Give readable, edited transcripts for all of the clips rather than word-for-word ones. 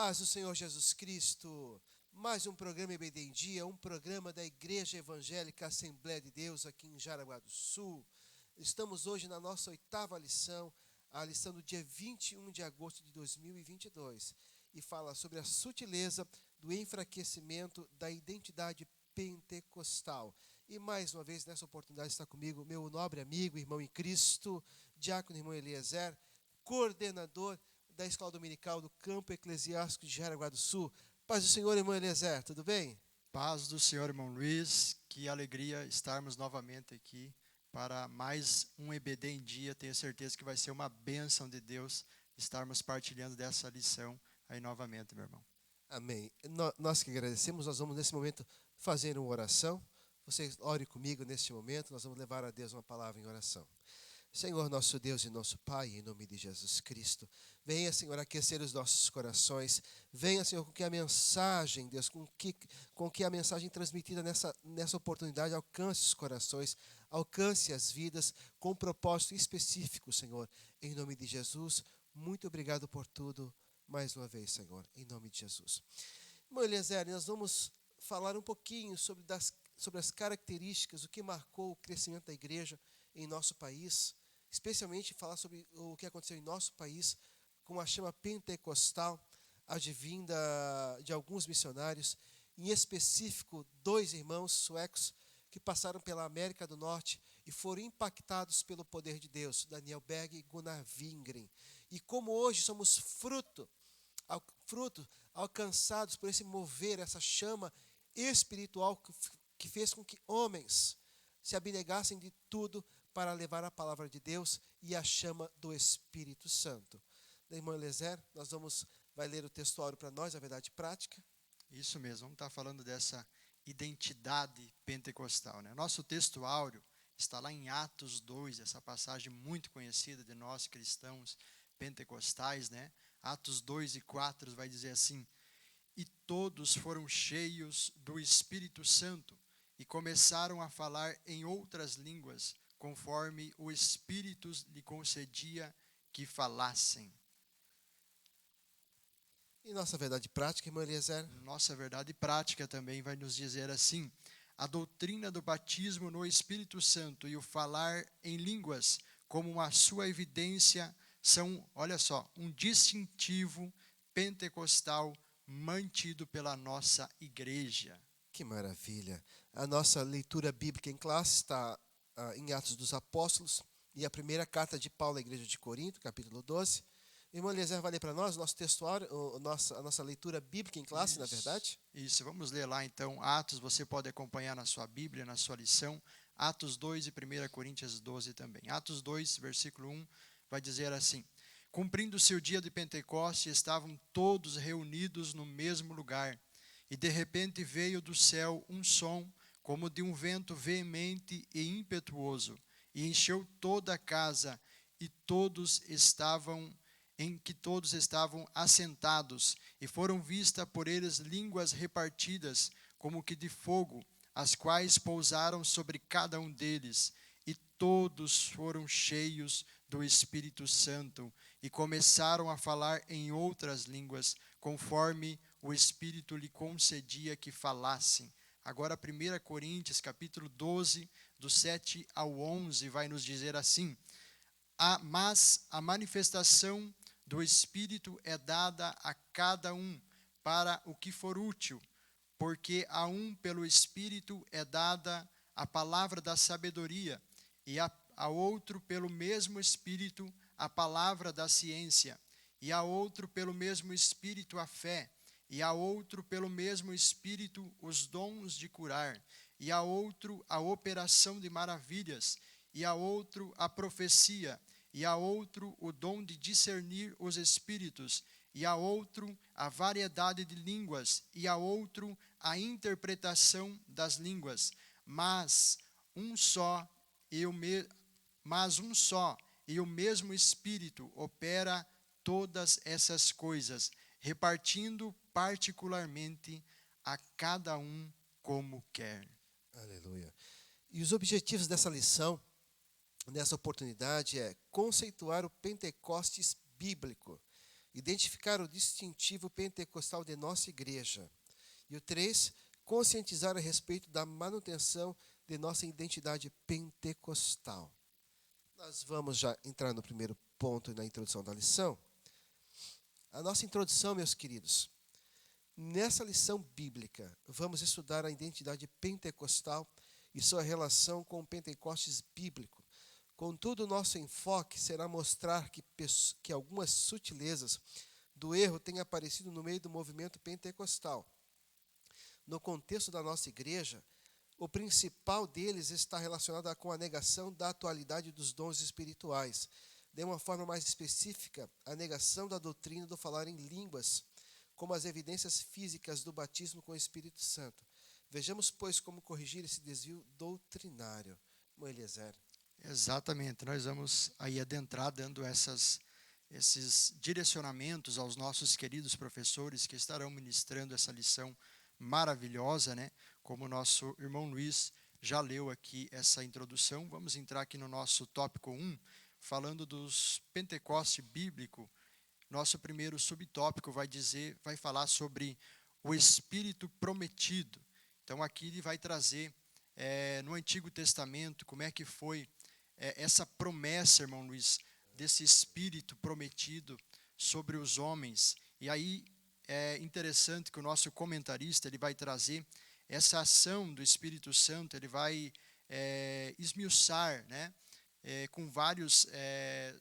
paz do Senhor Jesus Cristo. Mais um programa EBD em Dia, um programa da Igreja Evangélica Assembleia de Deus aqui em Jaraguá do Sul. Estamos hoje na nossa 8ª lição, a lição do dia 21 de agosto de 2022, e fala sobre a sutileza do enfraquecimento da identidade pentecostal. E mais uma vez, nessa oportunidade, está comigo meu nobre amigo, irmão em Cristo, diácono irmão Eliezer, coordenador da Escola Dominical do Campo Eclesiástico de Jaraguá do Sul. Paz do Senhor, irmão Eliezer, tudo bem? Paz do Senhor, irmão Luiz, que alegria estarmos novamente aqui para mais um EBD em Dia. Tenho certeza que vai ser uma bênção de Deus estarmos partilhando dessa lição aí novamente, meu irmão. Amém. Nós que agradecemos, nós vamos nesse momento fazer uma oração. Você ore comigo neste momento, nós vamos levar a Deus uma palavra em oração. Senhor, nosso Deus e nosso Pai, em nome de Jesus Cristo, venha, Senhor, aquecer os nossos corações. Venha, Senhor, com que a mensagem, Deus, com que a mensagem transmitida nessa oportunidade alcance os corações, alcance as vidas, com um propósito específico, Senhor. Em nome de Jesus, muito obrigado por tudo, mais uma vez, Senhor, em nome de Jesus. Irmão Eliezer, nós vamos falar um pouquinho sobre as características, o que marcou o crescimento da igreja em nosso país, especialmente falar sobre o que aconteceu em nosso país com a chama pentecostal, advinda de alguns missionários, em específico 2 irmãos suecos que passaram pela América do Norte e foram impactados pelo poder de Deus, Daniel Berg e Gunnar Wingren. E como hoje somos fruto alcançados por esse mover, essa chama espiritual que fez com que homens se abnegassem de tudo para levar a palavra de Deus e a chama do Espírito Santo. Irmão Eliezer, vai ler o textuário para nós, a verdade prática. Isso mesmo, vamos estar falando dessa identidade pentecostal, né? Nosso texto áureo está lá em Atos 2, essa passagem muito conhecida de nós cristãos pentecostais, né? Atos 2 e 4 vai dizer assim: e todos foram cheios do Espírito Santo e começaram a falar em outras línguas, conforme o Espírito lhe concedia que falassem. E nossa verdade prática, irmão Eliezer? Nossa verdade prática também vai nos dizer assim: a doutrina do batismo no Espírito Santo e o falar em línguas, como a sua evidência, são, olha só, um distintivo pentecostal mantido pela nossa igreja. Que maravilha! A nossa leitura bíblica em classe está em Atos dos Apóstolos e a primeira carta de Paulo à igreja de Corinto, capítulo 12. Irmão Eliezer, vai ler para nós o nosso textuário, a nossa leitura bíblica em classe, Isso, na verdade? Isso, vamos ler lá então Atos, você pode acompanhar na sua Bíblia, na sua lição, Atos 2 e 1 Coríntios 12 também. Atos 2, versículo 1, vai dizer assim: cumprindo-se o dia de Pentecoste, estavam todos reunidos no mesmo lugar, e de repente veio do céu um som, como de um vento veemente e impetuoso, e encheu toda a casa, e todos estavam assentados, e foram vistas por eles línguas repartidas, como que de fogo, as quais pousaram sobre cada um deles, e todos foram cheios do Espírito Santo, e começaram a falar em outras línguas, conforme o Espírito lhe concedia que falassem. Agora 1 Coríntios, capítulo 12, do 7 ao 11, vai nos dizer assim: mas a manifestação do Espírito é dada a cada um para o que for útil, porque a um pelo Espírito é dada a palavra da sabedoria, e a outro pelo mesmo Espírito a palavra da ciência, e a outro pelo mesmo Espírito a fé, e a outro pelo mesmo Espírito os dons de curar, e a outro a operação de maravilhas, e a outro a profecia, e a outro o dom de discernir os espíritos, e a outro a variedade de línguas, e a outro a interpretação das línguas. Mas um só e o mesmo Espírito opera todas essas coisas, repartindo particularmente a cada um como quer. Aleluia. E os objetivos dessa lição, nessa oportunidade, é conceituar o Pentecostes bíblico, identificar o distintivo pentecostal de nossa igreja. E o 3, conscientizar a respeito da manutenção de nossa identidade pentecostal. Nós vamos já entrar no primeiro ponto na introdução da lição. A nossa introdução, meus queridos, nessa lição bíblica, vamos estudar a identidade pentecostal e sua relação com o Pentecostes bíblico. Contudo, o nosso enfoque será mostrar que algumas sutilezas do erro têm aparecido no meio do movimento pentecostal. No contexto da nossa igreja, o principal deles está relacionado com a negação da atualidade dos dons espirituais. De uma forma mais específica, a negação da doutrina do falar em línguas, como as evidências físicas do batismo com o Espírito Santo. Vejamos, pois, como corrigir esse desvio doutrinário. Eliezer. Exatamente, nós vamos aí adentrar dando esses direcionamentos aos nossos queridos professores que estarão ministrando essa lição maravilhosa, né? Como o nosso irmão Luiz já leu aqui essa introdução, vamos entrar aqui no nosso tópico 1, falando dos Pentecoste bíblico. Nosso primeiro subtópico vai falar sobre o Espírito prometido. Então aqui ele vai trazer no Antigo Testamento como é que foi essa promessa, irmão Luiz, desse Espírito prometido sobre os homens. E aí é interessante que o nosso comentarista ele vai trazer essa ação do Espírito Santo, ele vai esmiuçar, né, com vários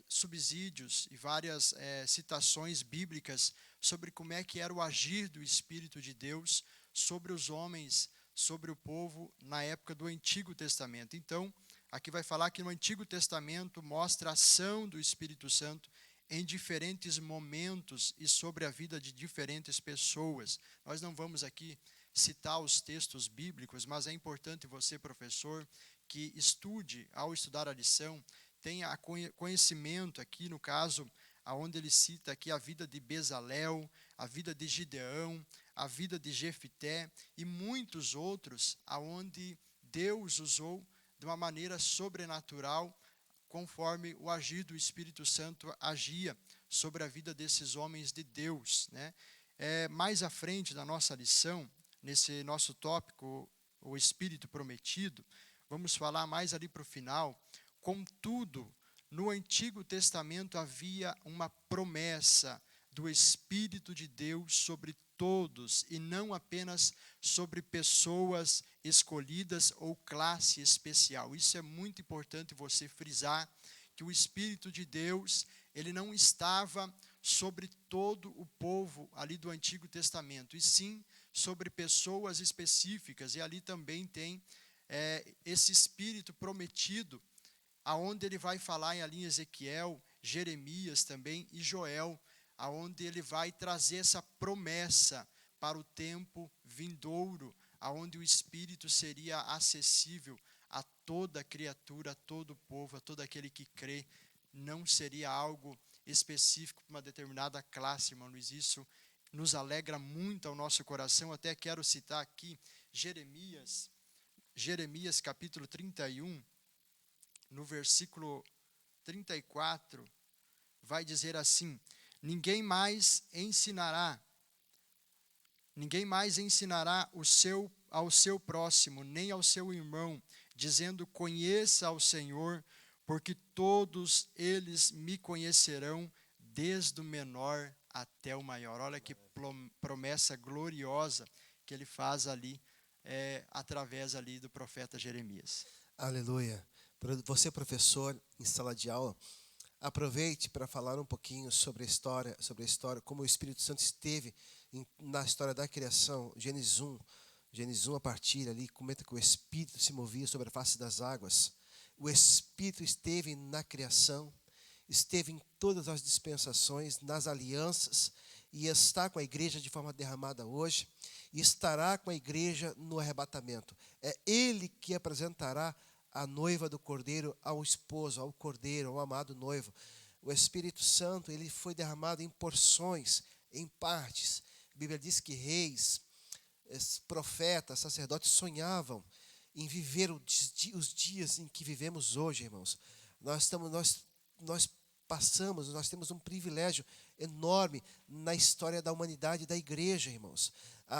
subsídios e várias citações bíblicas sobre como é que era o agir do Espírito de Deus sobre os homens, sobre o povo na época do Antigo Testamento. Então, aqui vai falar que no Antigo Testamento mostra a ação do Espírito Santo em diferentes momentos e sobre a vida de diferentes pessoas. Nós não vamos aqui citar os textos bíblicos, mas é importante você, professor, que estude, ao estudar a lição, tenha conhecimento aqui, no caso, aonde ele cita aqui a vida de Bezalel, a vida de Gideão, a vida de Jefité e muitos outros, aonde Deus usou de uma maneira sobrenatural, conforme o agir do Espírito Santo agia sobre a vida desses homens de Deus, né? Mais à frente da nossa lição, nesse nosso tópico, o Espírito prometido, vamos falar mais ali para o final. Contudo, no Antigo Testamento havia uma promessa do Espírito de Deus sobre todos e não apenas sobre pessoas escolhidas ou classe especial. Isso é muito importante você frisar, que o Espírito de Deus, ele não estava sobre todo o povo ali do Antigo Testamento, e sim sobre pessoas específicas, e ali também tem esse Espírito prometido, aonde ele vai falar ali em Ezequiel, Jeremias também e Joel, aonde ele vai trazer essa promessa para o tempo vindouro, aonde o Espírito seria acessível a toda criatura, a todo povo, a todo aquele que crê. Não seria algo específico para uma determinada classe, irmão Luiz. Isso nos alegra muito ao nosso coração. Até quero citar aqui Jeremias capítulo 31, no versículo 34, vai dizer assim: Ninguém mais ensinará ao seu próximo, nem ao seu irmão, dizendo: conheça ao Senhor, porque todos eles me conhecerão, desde o menor até o maior. Olha que promessa gloriosa que ele faz ali, através ali do profeta Jeremias. Aleluia. Você, professor, em sala de aula, aproveite para falar um pouquinho sobre a história, como o Espírito Santo esteve na história da criação. Gênesis 1, a partir ali, comenta que o Espírito se movia sobre a face das águas. O Espírito esteve na criação, esteve em todas as dispensações, nas alianças, e está com a igreja de forma derramada hoje, e estará com a igreja no arrebatamento. É Ele que apresentará a noiva do Cordeiro ao esposo, ao Cordeiro, ao amado noivo. O Espírito Santo, ele foi derramado em porções, em partes. A Bíblia diz que reis, profetas, sacerdotes sonhavam em viver os dias em que vivemos hoje, irmãos. Nós passamos, nós temos um privilégio enorme na história da humanidade e da igreja, irmãos.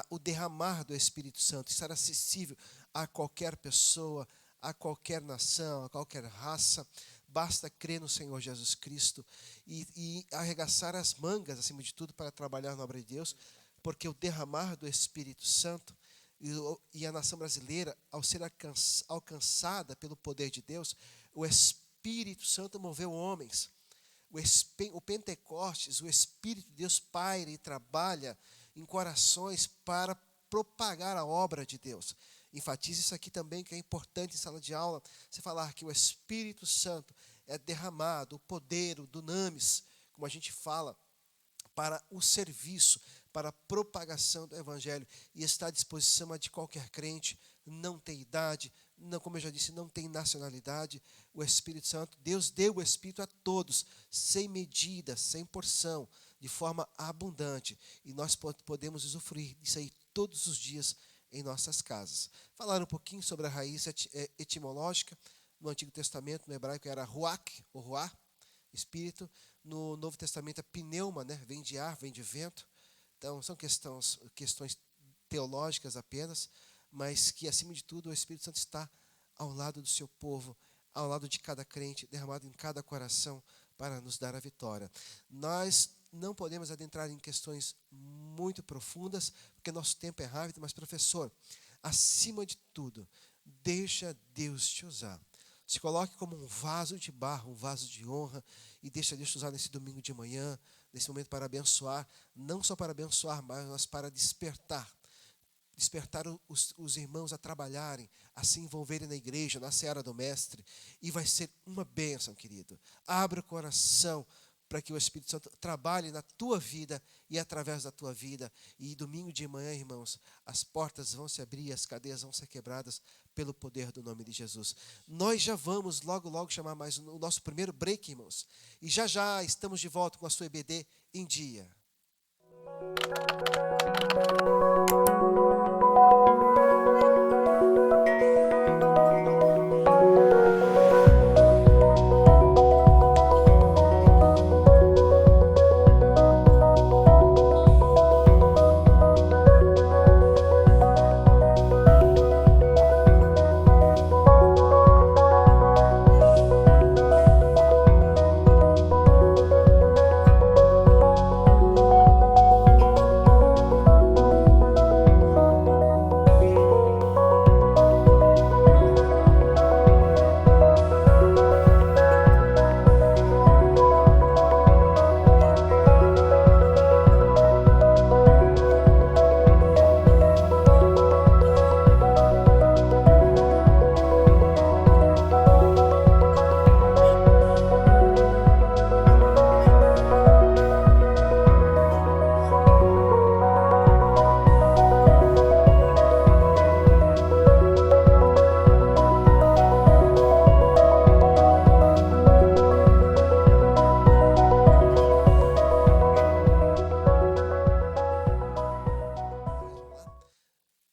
O derramar do Espírito Santo, estar acessível a qualquer pessoa, a qualquer nação, a qualquer raça. Basta crer no Senhor Jesus Cristo e arregaçar as mangas, acima de tudo, para trabalhar na obra de Deus, porque o derramar do Espírito Santo e a nação brasileira, ao ser alcançada pelo poder de Deus, o Espírito Santo moveu homens. O Pentecostes, o Espírito de Deus paira e trabalha em corações para propagar a obra de Deus. Enfatize isso aqui também, que é importante em sala de aula, você falar que o Espírito Santo é derramado, o poder, o dunamis, como a gente fala, para o serviço, para a propagação do Evangelho, e está à disposição de qualquer crente, não tem idade, não, como eu já disse, não tem nacionalidade. O Espírito Santo, Deus deu o Espírito a todos, sem medida, sem porção, de forma abundante, e nós podemos usufruir disso aí todos os dias em nossas casas. Falar um pouquinho sobre a raiz etimológica. No Antigo Testamento, no hebraico, era ruach, ou ruá, espírito. No Novo Testamento é pneuma, né? Vem de ar, vem de vento. Então, são questões teológicas apenas, mas que, acima de tudo, o Espírito Santo está ao lado do seu povo, ao lado de cada crente, derramado em cada coração para nos dar a vitória. Nós não podemos adentrar em questões muito profundas, porque nosso tempo é rápido, mas, professor, acima de tudo, deixa Deus te usar. Se coloque como um vaso de barro, um vaso de honra, e deixa Deus te usar nesse domingo de manhã, nesse momento para abençoar, não só para abençoar, mas para despertar os irmãos a trabalharem, a se envolverem na igreja, na seara do Mestre, e vai ser uma bênção, querido. Abra o coração para que o Espírito Santo trabalhe na tua vida e através da tua vida. E domingo de manhã, irmãos, as portas vão se abrir, as cadeias vão ser quebradas pelo poder do nome de Jesus. Nós já vamos logo chamar mais o nosso primeiro break, irmãos. E já estamos de volta com a sua EBD em dia.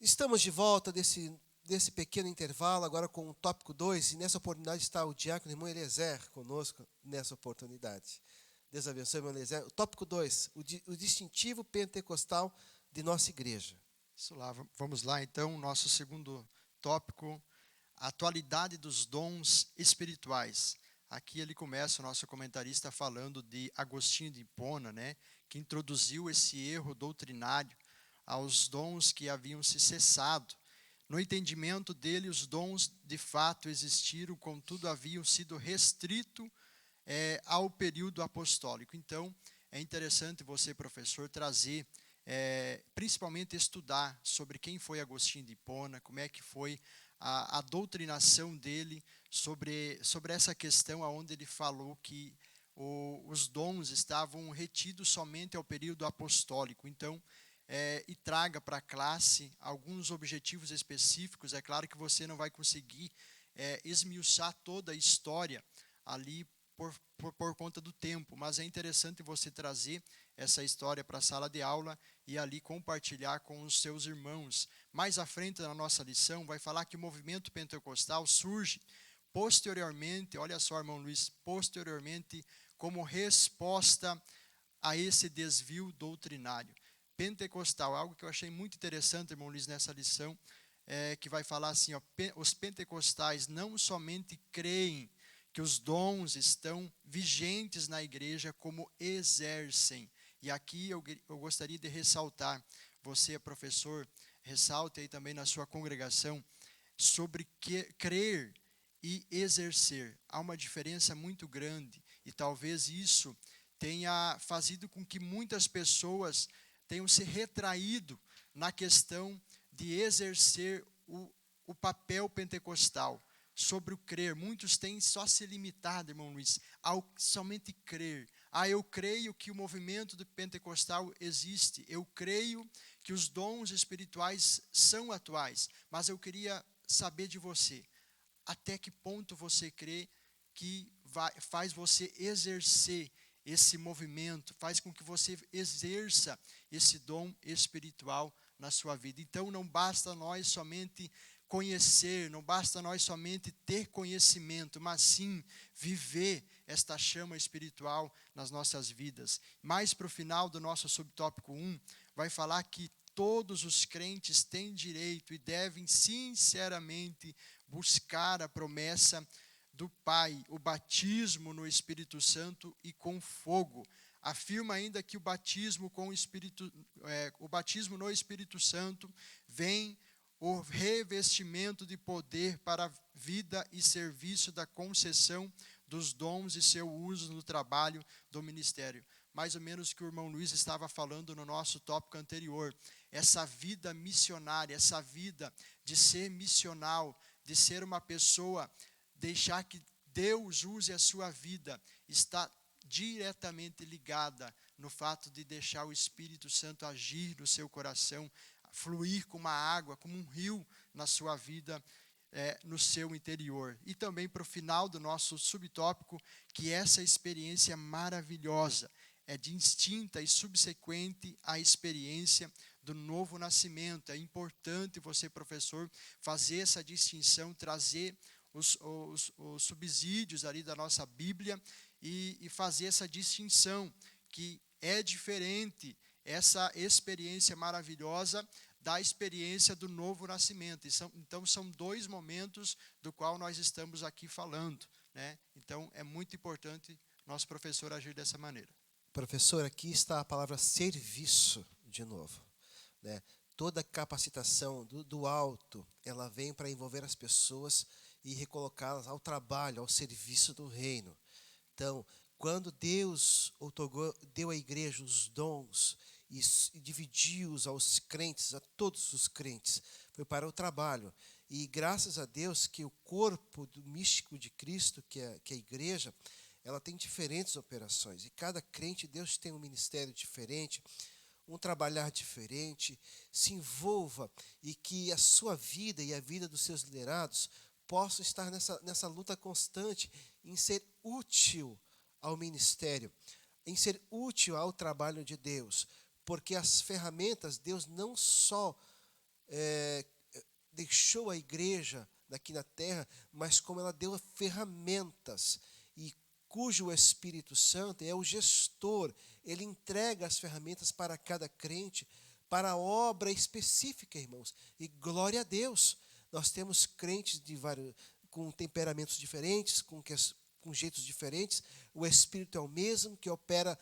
Estamos de volta desse pequeno intervalo, agora com o tópico 2, e nessa oportunidade está o diácono irmão Eliezer conosco nessa oportunidade. Deus abençoe, irmão Eliezer. O tópico 2, o distintivo pentecostal de nossa igreja. Isso lá, vamos lá então, nosso segundo tópico, a atualidade dos dons espirituais. Aqui ele começa, o nosso comentarista, falando de Agostinho de Hipona, né, que introduziu esse erro doutrinário aos dons que haviam se cessado. No entendimento dele, os dons de fato existiram, contudo haviam sido restritos ao período apostólico. Então, é interessante você, professor, trazer, principalmente estudar sobre quem foi Agostinho de Hipona, como é que foi a doutrinação dele sobre essa questão onde ele falou que os dons estavam retidos somente ao período apostólico. Então, e traga para a classe alguns objetivos específicos. É claro que você não vai conseguir esmiuçar toda a história ali por conta do tempo, mas é interessante você trazer essa história para a sala de aula e ali compartilhar com os seus irmãos. Mais à frente na nossa lição vai falar que o movimento pentecostal surge posteriormente, olha só, irmão Luiz, posteriormente como resposta a esse desvio doutrinário. Pentecostal, algo que eu achei muito interessante, irmão Luiz, nessa lição, que vai falar assim, ó, os pentecostais não somente creem que os dons estão vigentes na igreja, como exercem. E aqui eu gostaria de ressaltar, você, professor, ressalte aí também na sua congregação, sobre crer e exercer. Há uma diferença muito grande, e talvez isso tenha fazido com que muitas pessoas tenham se retraído na questão de exercer o papel pentecostal sobre o crer. Muitos têm só se limitado, irmão Luiz, ao somente crer. Eu creio que o movimento do pentecostal existe, eu creio que os dons espirituais são atuais, mas eu queria saber de você, até que ponto você crê que faz você exercer esse movimento, faz com que você exerça esse dom espiritual na sua vida. Então não basta nós somente conhecer, não basta nós somente ter conhecimento, mas sim viver esta chama espiritual nas nossas vidas. Mais para o final do nosso subtópico 1, vai falar que todos os crentes têm direito e devem sinceramente buscar a promessa do Pai, o batismo no Espírito Santo e com fogo. Afirma ainda que o batismo no Espírito Santo vem o revestimento de poder para a vida e serviço da concessão dos dons e seu uso no trabalho do ministério. Mais ou menos o que o irmão Luiz estava falando no nosso tópico anterior. Essa vida missionária, essa vida de ser missional, de ser uma pessoa, deixar que Deus use a sua vida, está diretamente ligada no fato de deixar o Espírito Santo agir no seu coração, fluir como uma água, como um rio na sua vida, no seu interior. E também para o final do nosso subtópico, que essa experiência maravilhosa é distinta e subsequente à experiência do novo nascimento. É importante você, professor, fazer essa distinção, trazer os subsídios ali da nossa Bíblia e fazer essa distinção, que é diferente essa experiência maravilhosa da experiência do novo nascimento. Então, são dois momentos do qual nós estamos aqui falando, né? Então, é muito importante nosso professor agir dessa maneira. Professor, aqui está a palavra serviço de novo, né? Toda capacitação do alto, ela vem para envolver as pessoas e recolocá-las ao trabalho, ao serviço do reino. Então, quando Deus deu à igreja os dons e dividiu-os aos crentes, a todos os crentes, foi para o trabalho. E graças a Deus que o corpo do místico de Cristo, que é a igreja, ela tem diferentes operações. E cada crente, Deus tem um ministério diferente, um trabalhar diferente. Se envolva e que a sua vida e a vida dos seus liderados possam estar nessa luta constante em ser útil ao ministério, em ser útil ao trabalho de Deus. Porque as ferramentas, Deus não só deixou a igreja aqui na terra, mas como ela deu ferramentas, e cujo Espírito Santo é o gestor, ele entrega as ferramentas para cada crente, para a obra específica, irmãos. E glória a Deus, nós temos crentes com temperamentos diferentes, com jeitos diferentes. O Espírito é o mesmo, que opera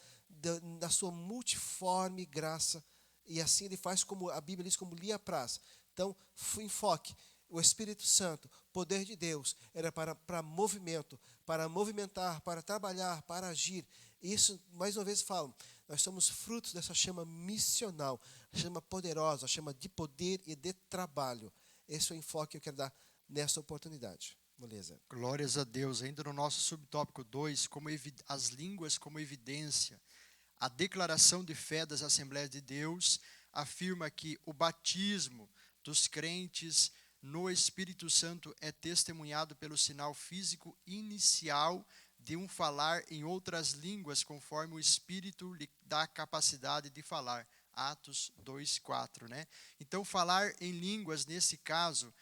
na sua multiforme graça, e assim ele faz, como a Bíblia diz, como lhe apraz. Então, enfoque. O Espírito Santo, poder de Deus, era para movimento, para movimentar, para trabalhar, para agir. Isso, mais uma vez falo, nós somos frutos dessa chama missional, a chama poderosa, a chama de poder e de trabalho. Esse é o enfoque que eu quero dar nessa oportunidade. Beleza. Glórias a Deus. Ainda no nosso subtópico 2, as línguas como evidência. A declaração de fé das Assembleias de Deus afirma que o batismo dos crentes no Espírito Santo é testemunhado pelo sinal físico inicial de um falar em outras línguas, conforme o Espírito lhe dá a capacidade de falar. Atos 2:4, né? Então, falar em línguas, nesse caso,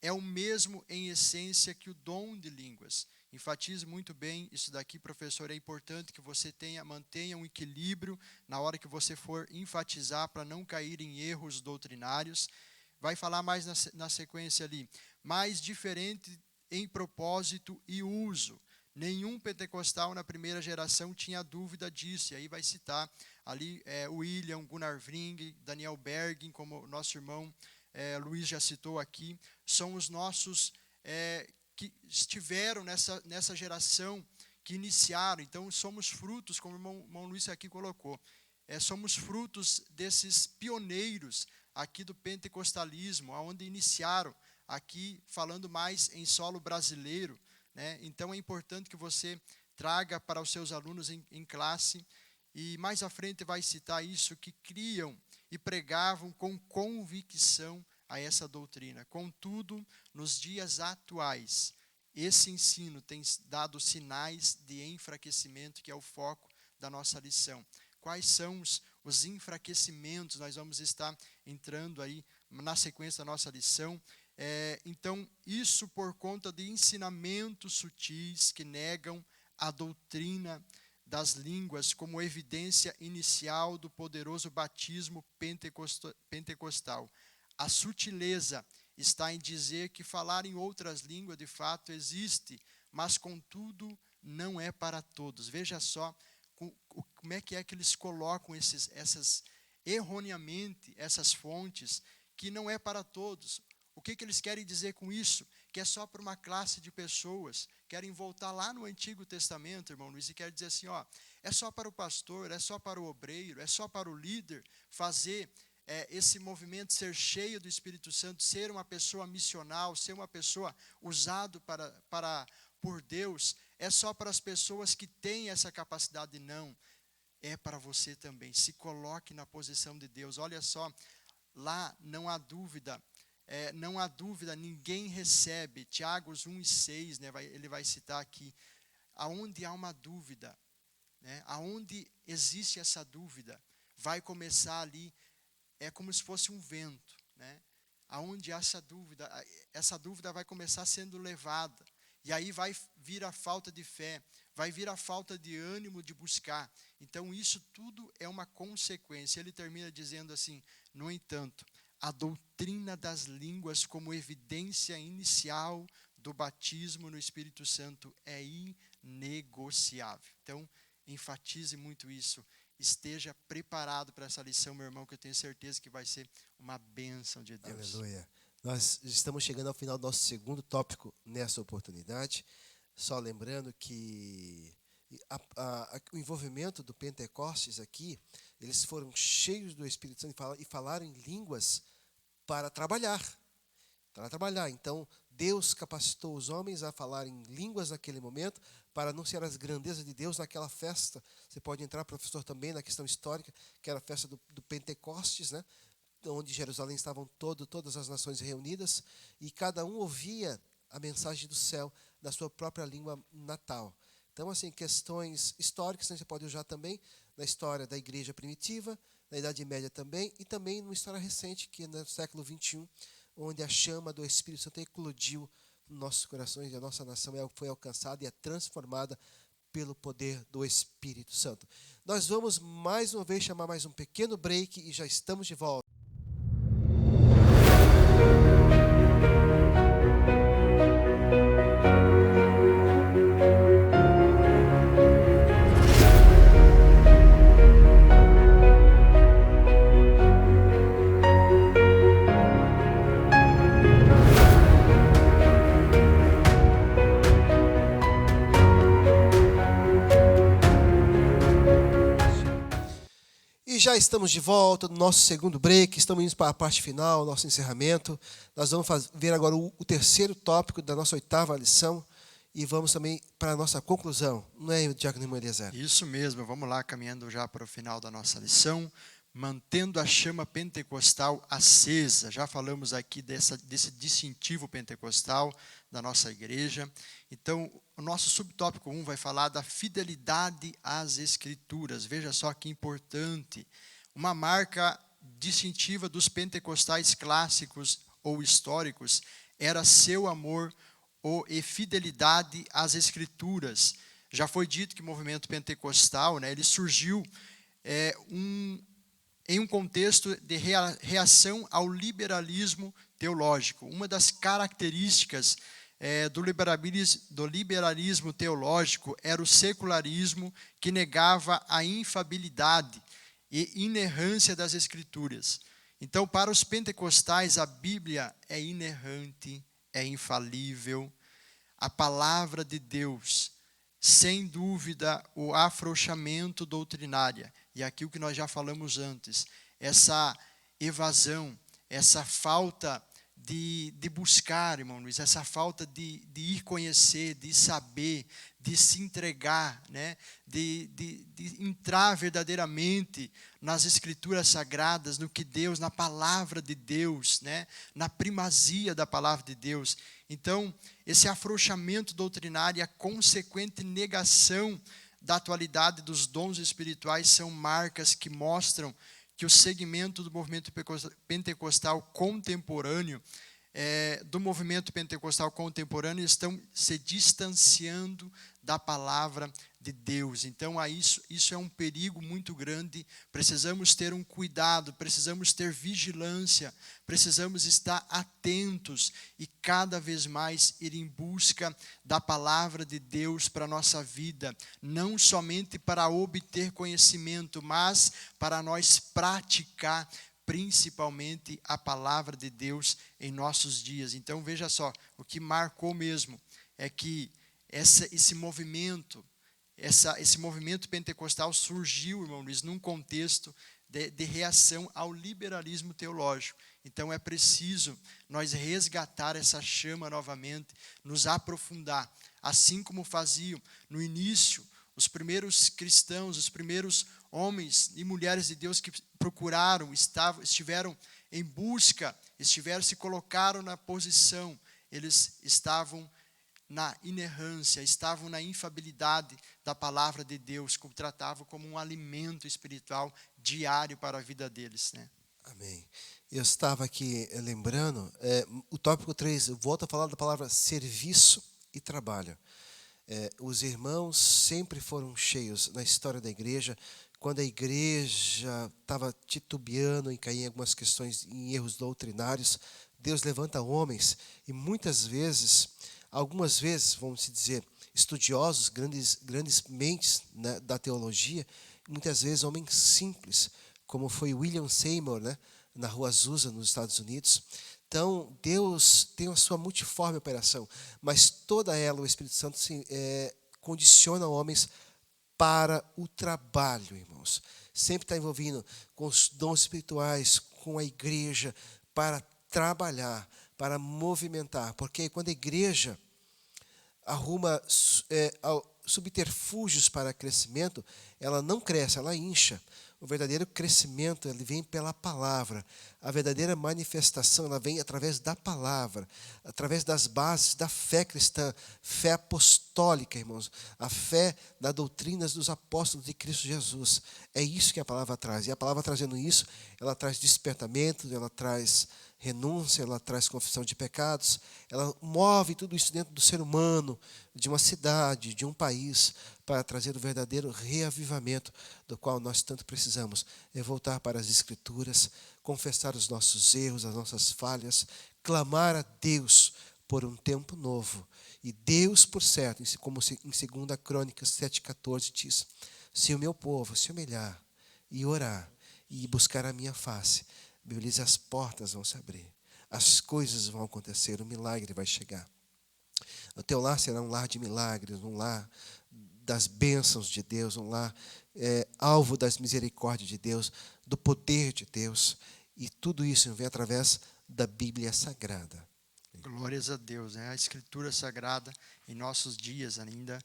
é o mesmo em essência que o dom de línguas. Enfatize muito bem isso daqui, professor. É importante que você mantenha um equilíbrio na hora que você for enfatizar para não cair em erros doutrinários. Vai falar mais na sequência ali. Mais diferente em propósito e uso. Nenhum pentecostal na primeira geração tinha dúvida disso. E aí vai citar ali William, Gunnar Vring, Daniel Bergin, como o nosso irmão Luiz já citou aqui. São os nossos que estiveram nessa geração, que iniciaram. Então, somos frutos, como o irmão Luiz aqui colocou, somos frutos desses pioneiros aqui do pentecostalismo, onde iniciaram, aqui falando mais em solo brasileiro, né? Então, é importante que você traga para os seus alunos em classe, e mais à frente vai citar isso, que criam e pregavam com convicção a essa doutrina. Contudo, nos dias atuais, esse ensino tem dado sinais de enfraquecimento, que é o foco da nossa lição. Quais são os enfraquecimentos? Nós vamos estar entrando aí na sequência da nossa lição. Então, isso por conta de ensinamentos sutis que negam a doutrina das línguas como evidência inicial do poderoso batismo pentecostal. A sutileza está em dizer que falar em outras línguas de fato existe, mas contudo não é para todos. Veja só como é que eles colocam erroneamente essas fontes, que não é para todos. O que eles querem dizer com isso? Que é só para uma classe de pessoas. Querem voltar lá no Antigo Testamento, irmão Luiz, e querem dizer assim, é só para o pastor, é só para o obreiro, é só para o líder fazer esse movimento, ser cheio do Espírito Santo, ser uma pessoa missional, ser uma pessoa usado por Deus, é só para as pessoas que têm essa capacidade. Não, é para você também. Se coloque na posição de Deus. Olha só, lá não há dúvida, ninguém recebe. Tiago 1:6, né, ele vai citar aqui, aonde há uma dúvida, né, aonde existe essa dúvida, vai começar ali, é como se fosse um vento, né? Aonde há essa dúvida vai começar sendo levada, e aí vai vir a falta de fé, vai vir a falta de ânimo de buscar. Então, isso tudo é uma consequência. Ele termina dizendo assim, no entanto, a doutrina das línguas como evidência inicial do batismo no Espírito Santo é inegociável. Então, enfatize muito isso. Esteja preparado para essa lição, meu irmão, que eu tenho certeza que vai ser uma bênção de Deus. Aleluia. Nós estamos chegando ao final do nosso segundo tópico nessa oportunidade. Só lembrando que o envolvimento do Pentecostes aqui, eles foram cheios do Espírito Santo e falaram em línguas para trabalhar. Então, Deus capacitou os homens a falar em línguas naquele momento para anunciar as grandezas de Deus naquela festa. Você pode entrar, professor, também na questão histórica, que era a festa do Pentecostes, né? Onde em Jerusalém estavam todas as nações reunidas, e cada um ouvia a mensagem do céu na sua própria língua natal. Então, assim, questões históricas você pode usar também na história da igreja primitiva, na Idade Média também, e também numa história recente, que é no século XXI, onde a chama do Espírito Santo eclodiu nos nossos corações, e a nossa nação foi alcançada e é transformada pelo poder do Espírito Santo. Nós vamos mais uma vez chamar mais um pequeno break e já estamos de volta. Já estamos de volta no nosso segundo break, estamos indo para a parte final, nosso encerramento. Nós vamos ver agora o terceiro tópico da nossa 8ª lição e vamos também para a nossa conclusão. Não é, Diácono Eliezer? Isso mesmo, vamos lá, caminhando já para o final da nossa lição, mantendo a chama pentecostal acesa. Já falamos aqui desse distintivo pentecostal da nossa igreja. Então, o nosso subtópico 1 vai falar da fidelidade às Escrituras. Veja só que importante. Uma marca distintiva dos pentecostais clássicos ou históricos era seu amor e fidelidade às Escrituras. Já foi dito que o movimento pentecostal, né, ele surgiu em um contexto de reação ao liberalismo teológico. Uma das características do liberalismo teológico era o secularismo, que negava a infabilidade e inerrância das Escrituras. Então, para os pentecostais, a Bíblia é inerrante, é infalível. A palavra de Deus, sem dúvida, o afrouxamento doutrinário. E aqui o que nós já falamos antes, essa evasão, essa falta de buscar, irmão Luiz, essa falta de ir conhecer, de saber, de se entregar, né? de entrar verdadeiramente nas Escrituras Sagradas, no que Deus, na palavra de Deus, né? Na primazia da palavra de Deus. Então, esse afrouxamento doutrinário e a consequente negação da atualidade dos dons espirituais são marcas que mostram que o segmento do movimento pentecostal contemporâneo, estão se distanciando da palavra de Deus. Então, isso é um perigo muito grande. Precisamos ter um cuidado, precisamos ter vigilância, precisamos estar atentos e cada vez mais ir em busca da palavra de Deus para a nossa vida, não somente para obter conhecimento, mas para nós praticar principalmente a palavra de Deus em nossos dias. Então, veja só, o que marcou mesmo é que esse movimento pentecostal surgiu, irmão Luiz, num contexto de reação ao liberalismo teológico. Então, é preciso nós resgatar essa chama novamente, nos aprofundar, assim como faziam no início os primeiros cristãos, os primeiros homens e mulheres de Deus que procuraram, estiveram em busca, se colocaram na posição, eles estavam na inerrância, estavam na infabilidade da palavra de Deus, que tratavam como um alimento espiritual diário para a vida deles, né? Amém. Eu estava aqui lembrando, o tópico 3, volta a falar da palavra serviço e trabalho. Os irmãos sempre foram cheios na história da igreja. Quando a igreja estava titubeando em cair em algumas questões, em erros doutrinários, Deus levanta homens e algumas vezes, vamos dizer, estudiosos, grandes mentes, né, da teologia, muitas vezes homens simples, como foi William Seymour, né, na Rua Azusa, nos Estados Unidos. Então, Deus tem a sua multiforme operação, mas toda ela, o Espírito Santo, condiciona homens para o trabalho, irmãos. Sempre está envolvido com os dons espirituais, com a igreja, para trabalhar, para movimentar. Porque quando a igreja arruma subterfúgios para crescimento, ela não cresce, ela incha. O verdadeiro crescimento, ele vem pela palavra. A verdadeira manifestação, ela vem através da palavra, através das bases da fé cristã, fé apostólica, irmãos, a fé das doutrinas dos apóstolos de Cristo Jesus. É isso que a palavra traz. E a palavra trazendo isso, ela traz despertamento, ela traz renúncia, ela traz confissão de pecados, ela move tudo isso dentro do ser humano, de uma cidade, de um país, para trazer o verdadeiro reavivamento do qual nós tanto precisamos. É voltar para as Escrituras, confessar os nossos erros, as nossas falhas, clamar a Deus por um tempo novo. E Deus, por certo, como em 2 Crônicas 7,14 diz, se o meu povo se humilhar e orar e buscar a minha face, beleza, as portas vão se abrir, as coisas vão acontecer, o milagre vai chegar. O teu lar será um lar de milagres, um lar das bênçãos de Deus, um lar alvo das misericórdias de Deus, do poder de Deus. E tudo isso vem através da Bíblia Sagrada. Glórias a Deus, né? A Escritura Sagrada em nossos dias ainda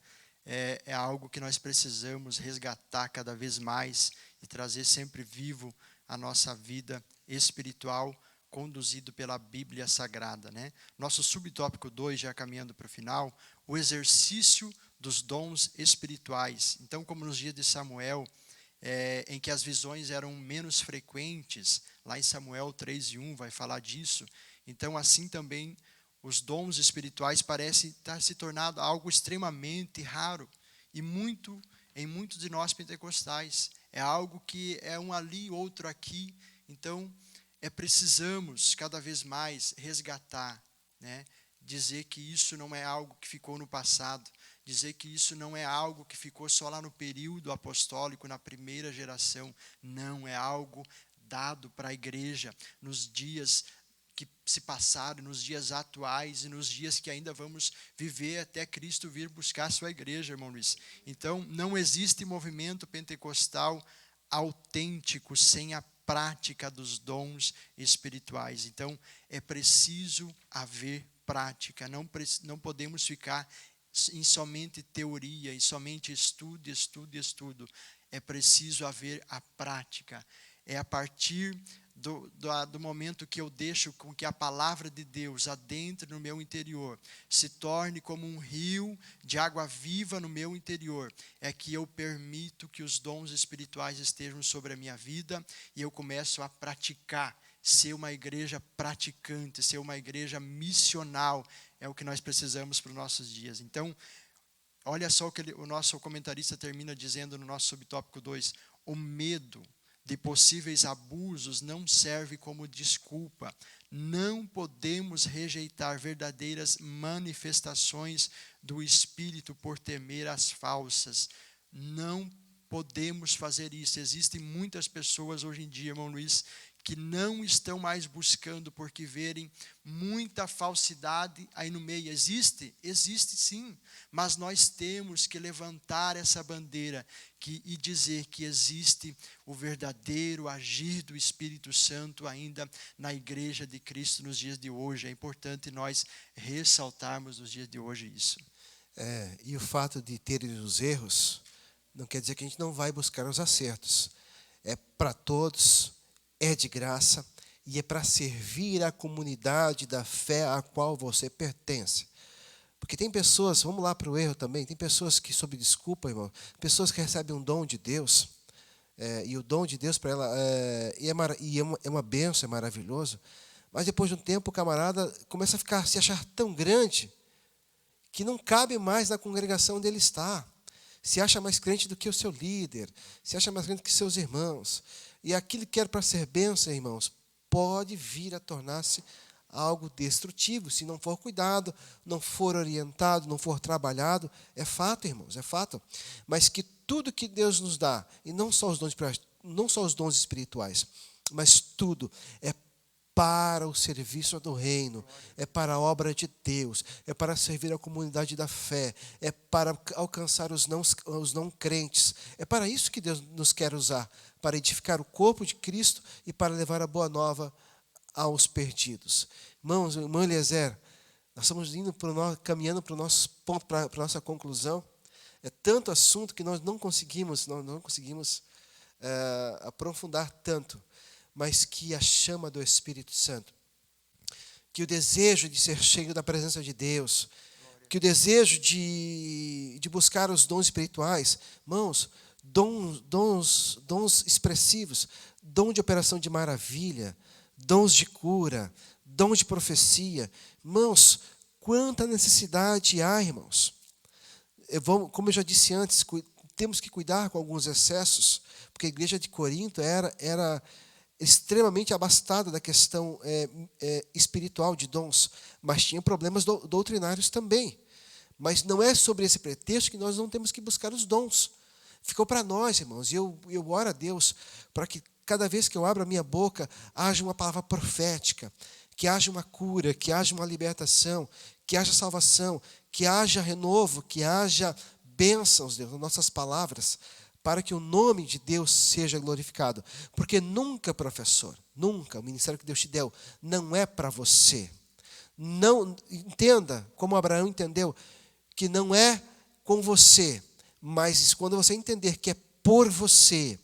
é algo que nós precisamos resgatar cada vez mais e trazer sempre vivo a nossa vida espiritual, conduzido pela Bíblia Sagrada, né? Nosso subtópico 2, já caminhando para o final, o exercício dos dons espirituais. Então, como nos dias de Samuel, em que as visões eram menos frequentes, lá em Samuel 3:1 vai falar disso. Então, assim também os dons espirituais parecem estar se tornando algo extremamente raro e em muitos de nós pentecostais. É algo que é um ali, outro aqui. Então, precisamos cada vez mais resgatar, né? Dizer que isso não é algo que ficou no passado, dizer que isso não é algo que ficou só lá no período apostólico, na primeira geração. Não, é algo dado para a igreja nos dias que se passaram, nos dias atuais e nos dias que ainda vamos viver até Cristo vir buscar a sua igreja, irmão Luiz. Então, não existe movimento pentecostal autêntico sem a prática dos dons espirituais. Então, é preciso haver prática. Não podemos ficar em somente teoria, em somente estudo. É preciso haver a prática. É a partir do momento que eu deixo com que a palavra de Deus adentre no meu interior, se torne como um rio de água viva no meu interior, é que eu permito que os dons espirituais estejam sobre a minha vida e eu começo a praticar, ser uma igreja praticante, ser uma igreja missional, é o que nós precisamos para os nossos dias. Então, olha só o que o nosso comentarista termina dizendo no nosso subtópico 2, o medo de possíveis abusos não serve como desculpa. Não podemos rejeitar verdadeiras manifestações do Espírito por temer as falsas. Não podemos fazer isso. Existem muitas pessoas hoje em dia, irmão Luiz, que não estão mais buscando porque verem muita falsidade aí no meio. Existe sim, mas nós temos que levantar essa bandeira e dizer que existe o verdadeiro agir do Espírito Santo ainda na igreja de Cristo nos dias de hoje. É importante nós ressaltarmos nos dias de hoje isso. E o fato de ter os erros não quer dizer que a gente não vai buscar os acertos. É para todos, é de graça e é para servir a comunidade da fé a qual você pertence. Porque tem pessoas, vamos lá para o erro também, tem pessoas que, sob desculpa, irmão, pessoas que recebem um dom de Deus, e o dom de Deus para ela é uma bênção, é maravilhoso, mas depois de um tempo o camarada começa a se achar tão grande que não cabe mais na congregação onde ele está. Se acha mais crente do que o seu líder, se acha mais crente que seus irmãos. E aquilo que era para ser bênção, irmãos, pode vir a tornar-se algo destrutivo, se não for cuidado, não for orientado, não for trabalhado. É fato, irmãos, é fato. Mas que tudo que Deus nos dá, e não só os dons espirituais, mas tudo é para o serviço do reino, é para a obra de Deus, é para servir a comunidade da fé, é para alcançar os não crentes. É para isso que Deus nos quer usar, para edificar o corpo de Cristo e para levar a boa nova aos perdidos. Irmãos, irmão Eliezer, nós estamos caminhando para o nosso ponto, para a nossa conclusão. É tanto assunto que nós não conseguimos aprofundar tanto, mas que a chama do Espírito Santo, que o desejo de ser cheio da presença de Deus, que o desejo de buscar os dons espirituais, irmãos, dons expressivos, dom de operação de maravilha, dons de cura, dom de profecia. Irmãos, quanta necessidade há, irmãos. Como eu já disse antes, temos que cuidar com alguns excessos, porque a igreja de Corinto era extremamente abastada da questão espiritual de dons, mas tinha problemas doutrinários também. Mas não é sobre esse pretexto que nós não temos que buscar os dons. Ficou para nós, irmãos, e eu oro a Deus para que cada vez que eu abro a minha boca, haja uma palavra profética, que haja uma cura, que haja uma libertação, que haja salvação, que haja renovo, que haja bênçãos, Deus, nas nossas palavras, para que o nome de Deus seja glorificado. Porque nunca, professor, nunca, o ministério que Deus te deu, não é para você. Não, entenda, como Abraão entendeu, que não é com você, mas quando você entender que é por você,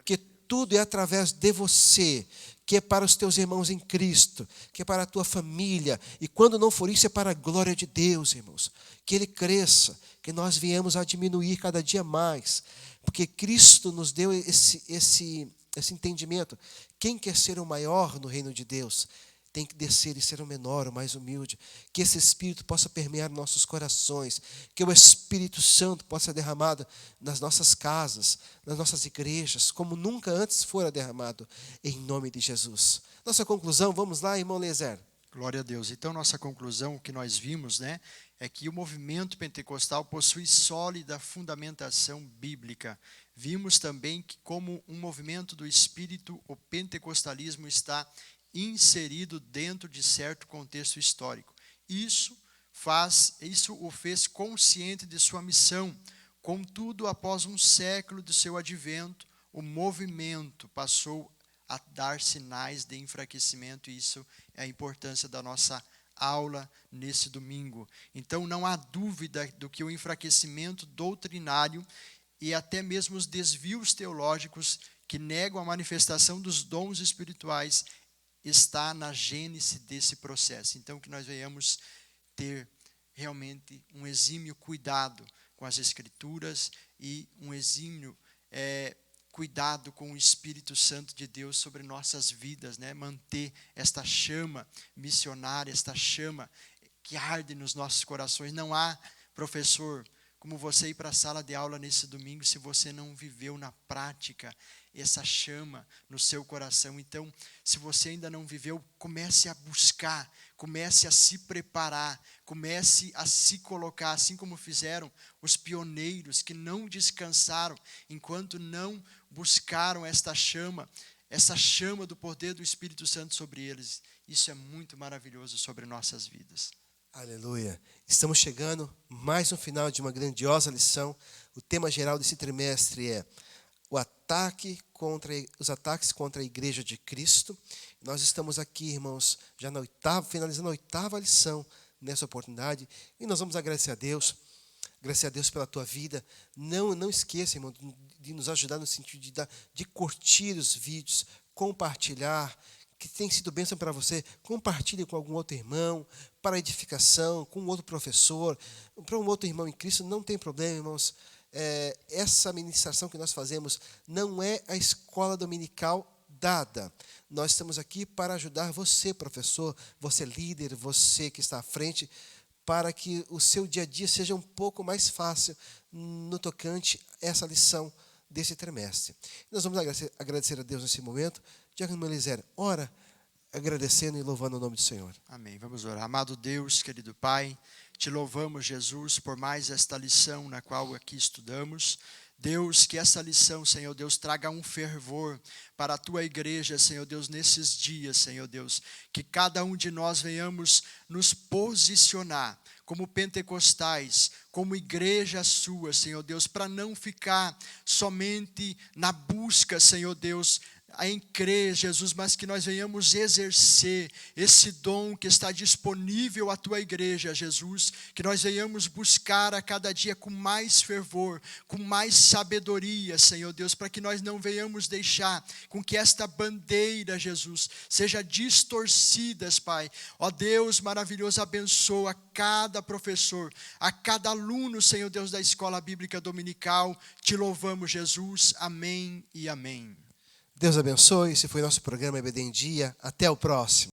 que tudo é através de você, que é para os teus irmãos em Cristo, que é para a tua família, e quando não for isso, é para a glória de Deus, irmãos, que Ele cresça, que nós viemos a diminuir cada dia mais, porque Cristo nos deu esse entendimento. Quem quer ser o maior no reino de Deus? tem que descer e ser o menor, o mais humilde. Que esse Espírito possa permear nossos corações. Que o Espírito Santo possa ser derramado nas nossas casas, nas nossas igrejas, como nunca antes fora derramado, em nome de Jesus. Nossa conclusão, vamos lá, irmão Eliezer. Glória a Deus. Então, nossa conclusão, o que nós vimos, é que o movimento pentecostal possui sólida fundamentação bíblica. Vimos também que, como um movimento do Espírito, o pentecostalismo está inserido dentro de certo contexto histórico. Isso o fez consciente de sua missão. Contudo, após um século de seu advento, o movimento passou a dar sinais de enfraquecimento, e isso é a importância da nossa aula nesse domingo. Então, não há dúvida do que o enfraquecimento doutrinário e até mesmo os desvios teológicos que negam a manifestação dos dons espirituais está na gênese desse processo. Então, que nós venhamos ter realmente um exímio cuidado com as Escrituras e um exímio cuidado com o Espírito Santo de Deus sobre nossas vidas, manter esta chama missionária, esta chama que arde nos nossos corações. Não há, professor, como você ir para a sala de aula nesse domingo se você não viveu na prática essa chama no seu coração. Então, se você ainda não viveu, comece a buscar, comece a se preparar, comece a se colocar, assim como fizeram os pioneiros que não descansaram enquanto não buscaram essa chama do poder do Espírito Santo sobre eles. Isso é muito maravilhoso sobre nossas vidas. Aleluia. Estamos chegando mais no final de uma grandiosa lição. O tema geral desse trimestre é os ataques contra a Igreja de Cristo. Nós estamos aqui, irmãos, já finalizando a 8ª lição nessa oportunidade, e nós vamos agradecer a Deus. Agradecer a Deus pela tua vida. Não esqueça, irmão, de nos ajudar no sentido de curtir os vídeos, compartilhar, que tem sido bênção para você. Compartilhe com algum outro irmão, para edificação, com um outro professor, para um outro irmão em Cristo. Não tem problema, irmãos. Essa ministração que nós fazemos não é a escola dominical dada. Nós estamos aqui para ajudar você, professor, você líder, você que está à frente, para que o seu dia a dia seja um pouco mais fácil no tocante a essa lição desse trimestre. Nós vamos agradecer a Deus nesse momento. Diácono Eliezer, ora agradecendo e louvando o nome do Senhor. Amém. Vamos orar. Amado Deus, querido Pai, te louvamos, Jesus, por mais esta lição na qual aqui estudamos. Deus, que essa lição, Senhor Deus, traga um fervor para a Tua igreja, Senhor Deus, nesses dias, Senhor Deus. Que cada um de nós venhamos nos posicionar como pentecostais, como igreja Sua, Senhor Deus, para não ficar somente na busca, Senhor Deus, em crer, Jesus, mas que nós venhamos exercer esse dom que está disponível à Tua igreja, Jesus, que nós venhamos buscar a cada dia com mais fervor, com mais sabedoria, Senhor Deus, para que nós não venhamos deixar com que esta bandeira, Jesus, seja distorcida, Pai. Ó Deus maravilhoso, abençoa cada professor, a cada aluno, Senhor Deus, da Escola Bíblica Dominical. Te louvamos, Jesus. Amém e amém. Deus abençoe. Esse foi nosso programa EBD em Dia. Até o próximo.